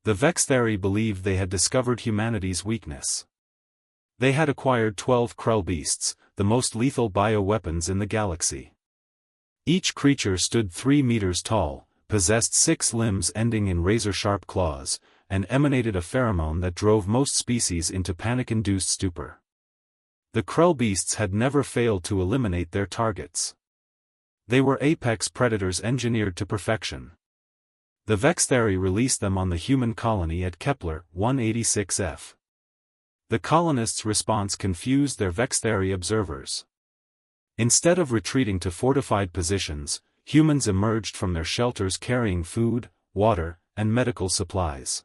The Vexthari believed they had discovered humanity's weakness. They had acquired 12 Krell beasts, the most lethal bioweapons in the galaxy. Each creature stood 3 meters tall, possessed 6 limbs ending in razor-sharp claws, and emanated a pheromone that drove most species into panic-induced stupor. The Krell beasts had never failed to eliminate their targets. They were apex predators engineered to perfection. The Vexthari released them on the human colony at Kepler 186f. The colonists' response confused their Vexthari observers. Instead of retreating to fortified positions, humans emerged from their shelters carrying food, water, and medical supplies.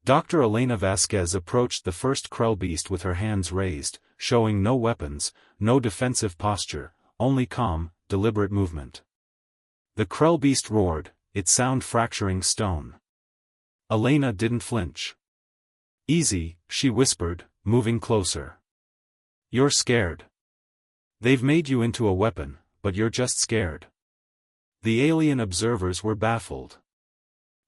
Dr. Elena Vasquez approached the first Krell beast with her hands raised, showing no weapons, no defensive posture, only calm, deliberate movement. The Krell beast roared, its sound fracturing stone. Elena didn't flinch. "Easy," she whispered, moving closer. "You're scared. They've made you into a weapon, but you're just scared." The alien observers were baffled.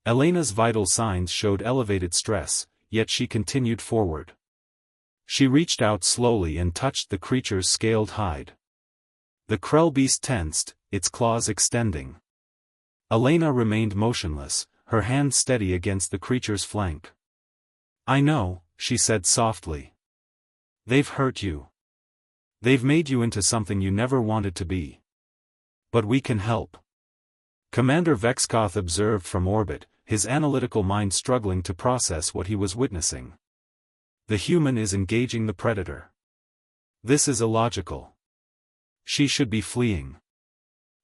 Elena's vital signs showed elevated stress, yet she continued forward. She reached out slowly and touched the creature's scaled hide. The Krell beast tensed, its claws extending. Elena remained motionless, her hand steady against the creature's flank. "I know," she said softly. "They've hurt you. They've made you into something you never wanted to be. But we can help." Commander Vexkoth observed from orbit, his analytical mind struggling to process what he was witnessing. The human is engaging the predator. This is illogical. She should be fleeing.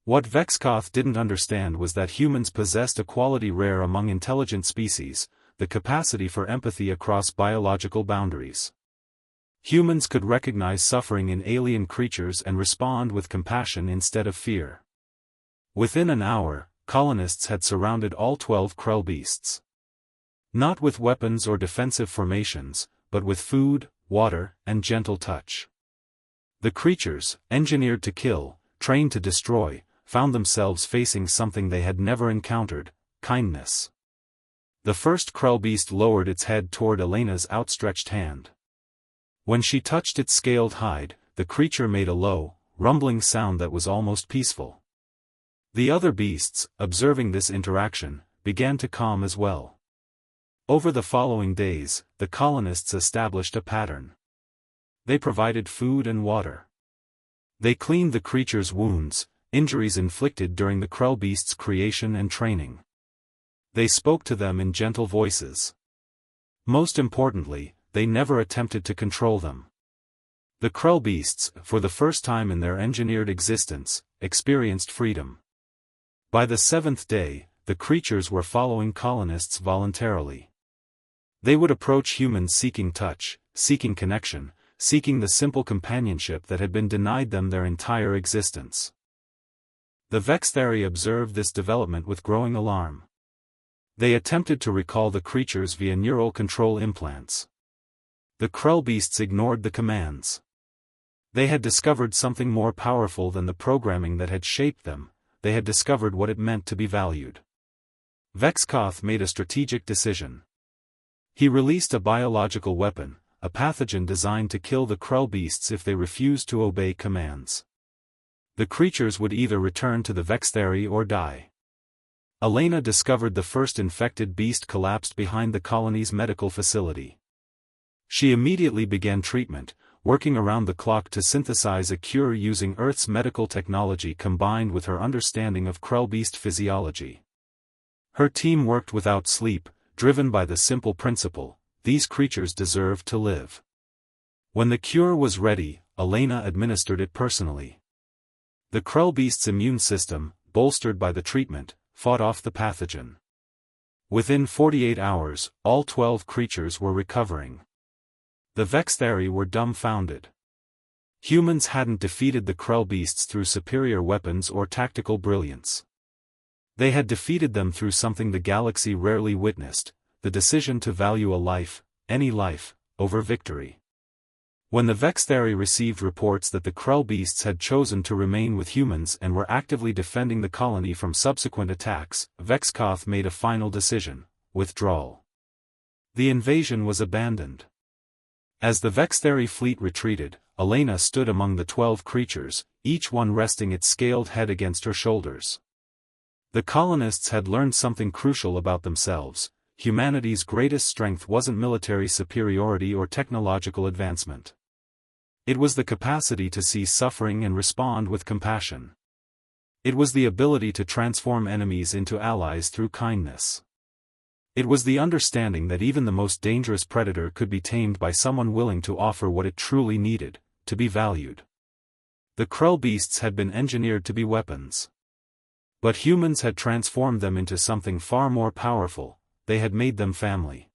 What Vexkoth didn't understand was that humans possessed a quality rare among intelligent species, the capacity for empathy across biological boundaries. Humans could recognize suffering in alien creatures and respond with compassion instead of fear. Within an hour, colonists had surrounded all 12 Krell beasts. Not with weapons or defensive formations, but with food, water, and gentle touch. The creatures, engineered to kill, trained to destroy, found themselves facing something they had never encountered: kindness. The first Krell beast lowered its head toward Elena's outstretched hand. When she touched its scaled hide, the creature made a low, rumbling sound that was almost peaceful. The other beasts, observing this interaction, began to calm as well. Over the following days, the colonists established a pattern. They provided food and water. They cleaned the creature's wounds, injuries inflicted during the Krell beast's creation and training. They spoke to them in gentle voices. Most importantly, they never attempted to control them. The Krell beasts, for the first time in their engineered existence, experienced freedom. By the 7th day, the creatures were following colonists voluntarily. They would approach humans seeking touch, seeking connection, seeking the simple companionship that had been denied them their entire existence. The Vexthari observed this development with growing alarm. They attempted to recall the creatures via neural control implants. The Krell beasts ignored the commands. They had discovered something more powerful than the programming that had shaped them. They had discovered what it meant to be valued. Vexkoth made a strategic decision. He released a biological weapon, a pathogen designed to kill the Krell beasts if they refused to obey commands. The creatures would either return to the Vexthari or die. Elena discovered the first infected beast collapsed behind the colony's medical facility. She immediately began treatment, working around the clock to synthesize a cure using Earth's medical technology combined with her understanding of Krell beast physiology. Her team worked without sleep, driven by the simple principle: these creatures deserve to live. When the cure was ready, Elena administered it personally. The Krell beast's immune system, bolstered by the treatment, fought off the pathogen. Within 48 hours, all 12 creatures were recovering. The Vexthari were dumbfounded. Humans hadn't defeated the Krell beasts through superior weapons or tactical brilliance. They had defeated them through something the galaxy rarely witnessed: the decision to value a life, any life, over victory. When the Vexthari received reports that the Krell beasts had chosen to remain with humans and were actively defending the colony from subsequent attacks, Vexkoth made a final decision: withdrawal. The invasion was abandoned. As the Vextheri fleet retreated, Elena stood among the 12 creatures, each one resting its scaled head against her shoulders. The colonists had learned something crucial about themselves: humanity's greatest strength wasn't military superiority or technological advancement. It was the capacity to see suffering and respond with compassion. It was the ability to transform enemies into allies through kindness. It was the understanding that even the most dangerous predator could be tamed by someone willing to offer what it truly needed: to be valued. The Krell beasts had been engineered to be weapons. But humans had transformed them into something far more powerful: they had made them family.